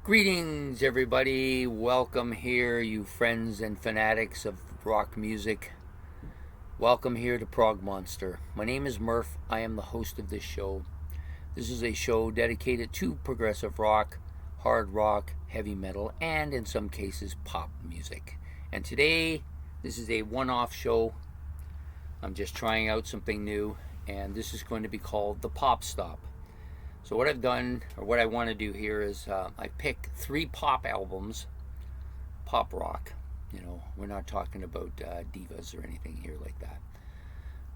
Greetings, everybody. Welcome here, you friends and fanatics of rock music. Welcome here to Prog Monster. My name is Murph. I am the host of this show. This is a show dedicated to progressive rock, hard rock, heavy metal, and in some cases, pop music. And today, this is a one off show. I'm just trying out something new, and this is going to be called The Pop Stop. So what I've done, or what I want to do here, is I pick 3 pop albums, pop rock. We're not talking about divas or anything here like that.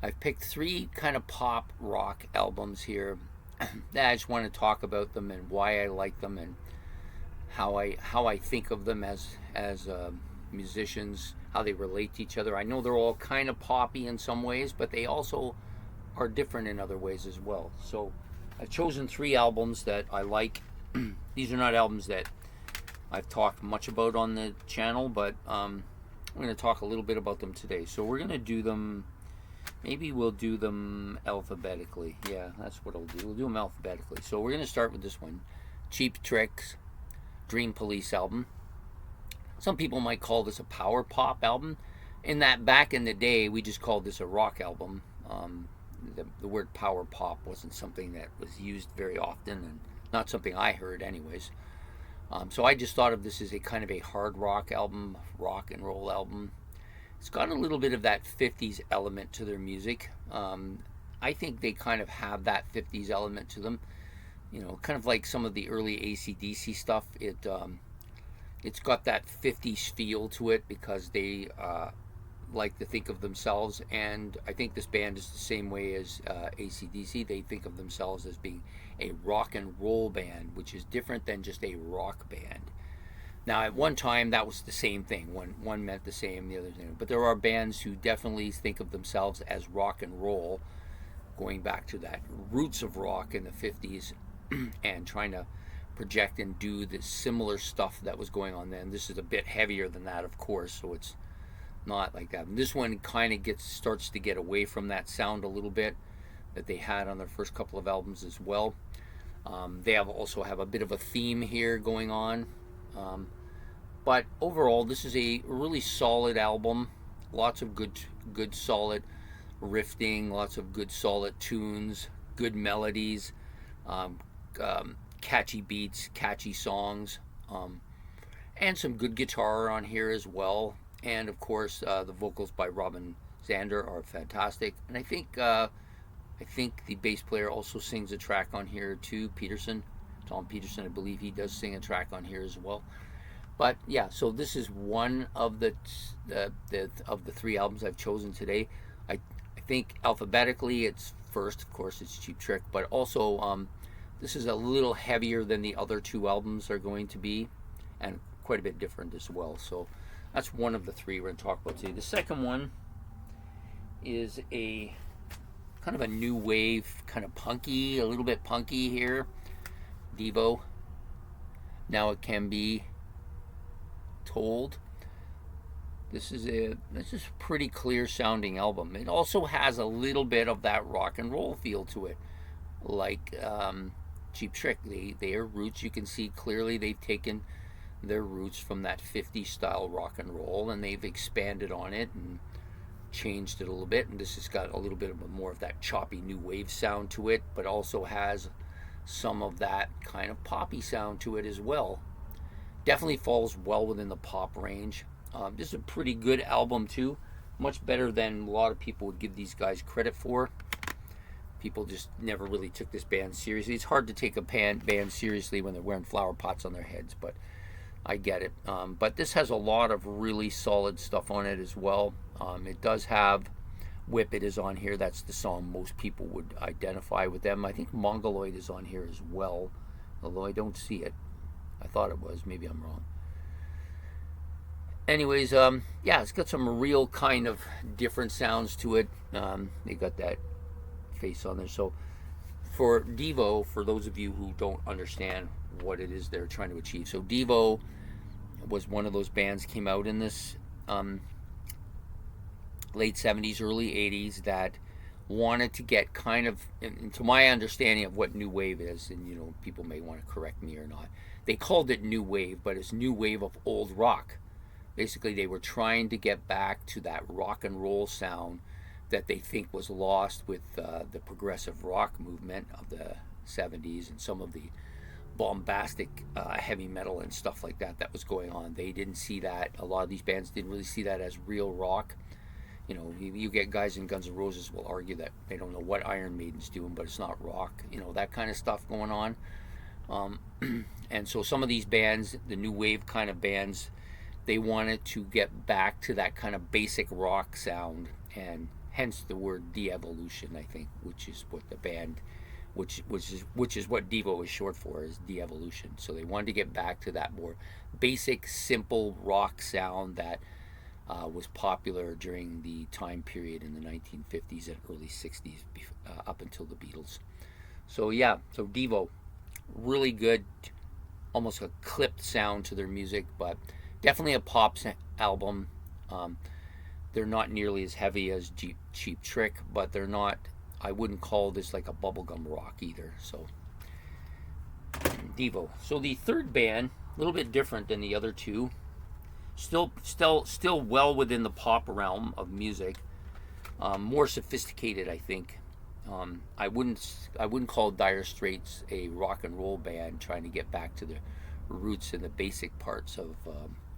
I've picked 3 kind of pop rock albums here that I just want to talk about them and why I like them and how I think of them as musicians, how they relate to each other. I know they're all kind of poppy in some ways, but they also are different in other ways as well. So I've chosen 3 albums that I like. These are not albums that I've talked much about on the channel, but I'm going to talk a little bit about them today. So we're going to do them, maybe we'll do them alphabetically. Yeah, that's what I'll do. We'll do them alphabetically. So we're going to start with this one, Cheap Trick's Dream Police album. Some people might call this a power pop album. In that back in the day, we just called this a rock album. The word power pop wasn't something that was used very often, and not something I heard anyways. So I just thought of this as a kind of a hard rock album, rock and roll album. It's got a little bit of that 50s element to their music. I think they kind of have that 50s element to them. Kind of like some of the early AC/DC stuff. It's got that 50s feel to it because they like to think of themselves, and I think this band is the same way as AC/DC. They think of themselves as being a rock and roll band, which is different than just a rock band. Now, at one time, that was the same thing. One meant the same, the other thing. But there are bands who definitely think of themselves as rock and roll, going back to that roots of rock in the 50s and trying to project and do the similar stuff that was going on then. This is a bit heavier than that, of course, so it's not like that. And this one kind of starts to get away from that sound a little bit that they had on their first couple of albums as well. They also have a bit of a theme here going on. But overall, this is a really solid album. Lots of good solid riffing, lots of good solid tunes, good melodies, catchy beats, catchy songs, and some good guitar on here as well. And of course, the vocals by Robin Zander are fantastic. And I think the bass player also sings a track on here too. Tom Peterson, I believe he does sing a track on here as well. But yeah, so this is one of the 3 albums I've chosen today. I think alphabetically it's first, of course, it's Cheap Trick, but also this is a little heavier than the other 2 albums are going to be, and quite a bit different as well. So that's one of the 3 we're going to talk about today. The second one is a kind of a new wave, kind of punky, a little bit punky here. Devo. Now It Can Be Told. This is a pretty clear sounding album. It also has a little bit of that rock and roll feel to it, like Cheap Trick. Their roots, you can see clearly they've taken their roots from that 50s style rock and roll, and they've expanded on it and changed it a little bit. And this has got a little bit more of that choppy new wave sound to it, but also has some of that kind of poppy sound to it as well. Definitely falls well within the pop range. This is a pretty good album too, much better than a lot of people would give these guys credit for. People just never really took this band seriously. It's hard to take a band seriously when they're wearing flower pots on their heads, but I get it. But this has a lot of really solid stuff on it as well. It does have Whip It is on here. That's the song most people would identify with them. I think Mongoloid is on here as well, although I don't see it. I thought it was. Maybe I'm wrong. Anyways, yeah, it's got some real kind of different sounds to it. They got that face on there. So for Devo, for those of you who don't understand what it is they're trying to achieve. So Devo was one of those bands, came out in this late 70s, early 80s, that wanted to get kind of, to my understanding of what new wave is, and people may want to correct me or not, they called it new wave, but it's new wave of old rock. Basically, they were trying to get back to that rock and roll sound that they think was lost with the progressive rock movement of the 70s and some of the bombastic heavy metal and stuff like that that was going on. They didn't see that. A lot of these bands didn't really see that as real rock. You know, you get guys in Guns N' Roses will argue that they don't know what Iron Maiden's doing, but it's not rock. You know, that kind of stuff going on. And so some of these bands, the new wave kind of bands, they wanted to get back to that kind of basic rock sound, and hence the word de-evolution, I think, which is what the band, which is what Devo is short for, is de-evolution. So they wanted to get back to that more basic, simple rock sound that was popular during the time period in the 1950s and early 60s, up until the Beatles. So yeah, so Devo, really good, almost a clipped sound to their music, but definitely a pop album. They're not nearly as heavy as Cheap Trick, but they're not, I wouldn't call this like a bubblegum rock either. So Devo. So the third band, a little bit different than the other two, still well within the pop realm of music, more sophisticated, I think. I wouldn't call Dire Straits a rock and roll band trying to get back to the roots and the basic parts of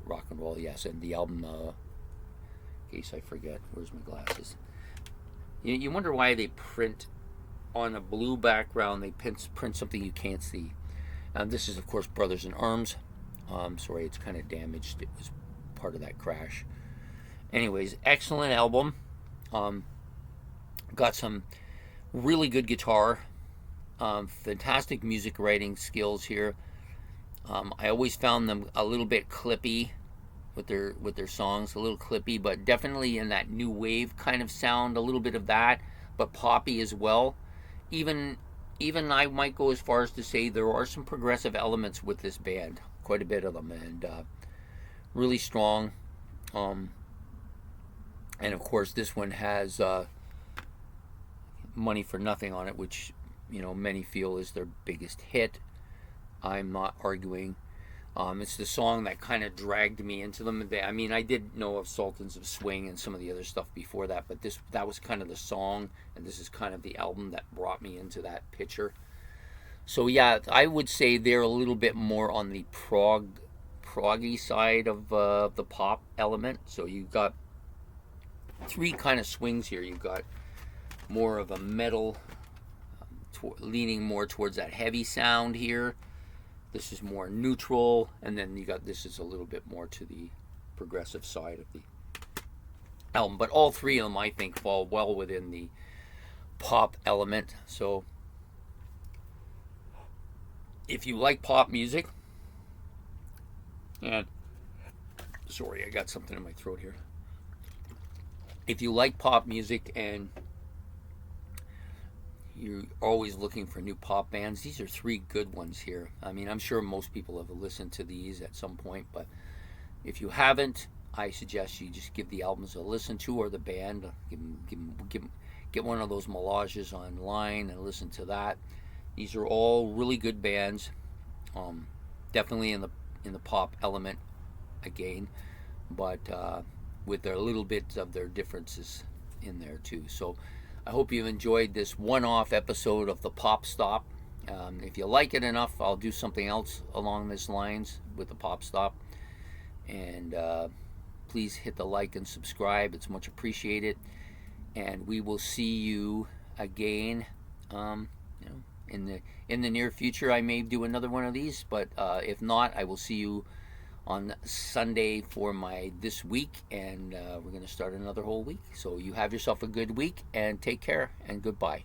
rock and roll. Yes, and the album, in case I forget, where's my glasses? You wonder why they print on a blue background, they print something you can't see. And this is, of course, Brothers in Arms. Sorry, it's kind of damaged. It was part of that crash. Anyways, excellent album. Got some really good guitar, fantastic music writing skills here. I always found them a little bit clippy with their songs, a little clippy, but definitely in that new wave kind of sound, a little bit of that, but poppy as well. Even I might go as far as to say there are some progressive elements with this band, quite a bit of them, and really strong. And of course, this one has Money for Nothing on it, which, you know, many feel is their biggest hit. I'm not arguing. It's the song that kind of dragged me into them. I mean, I did know of Sultans of Swing and some of the other stuff before that, but that was kind of the song, and this is kind of the album that brought me into that picture. So yeah, I would say they're a little bit more on the proggy side of the pop element. So you've got three kind of swings here. You've got more of a metal, leaning more towards that heavy sound here. This is more neutral, and then this is a little bit more to the progressive side of the album. But all three of them, I think, fall well within the pop element. So if you like pop music, and sorry, I got something in my throat here. If you like pop music and you're always looking for new pop bands, these are three good ones here. I mean, I'm sure most people have listened to these at some point, but if you haven't, I suggest you just give the albums a listen to, or the band. Get one of those mollages online and listen to that. These are all really good bands, definitely in the pop element again, but with their little bits of their differences in there too. So I hope you've enjoyed this one-off episode of the Pop Stop. If you like it enough, I'll do something else along these lines with the Pop Stop. And please hit the like and subscribe. It's much appreciated. And we will see you again. In the near future, I may do another one of these. But if not, I will see you on Sunday for my this week, and we're going to start another whole week. So you have yourself a good week, and take care, and goodbye.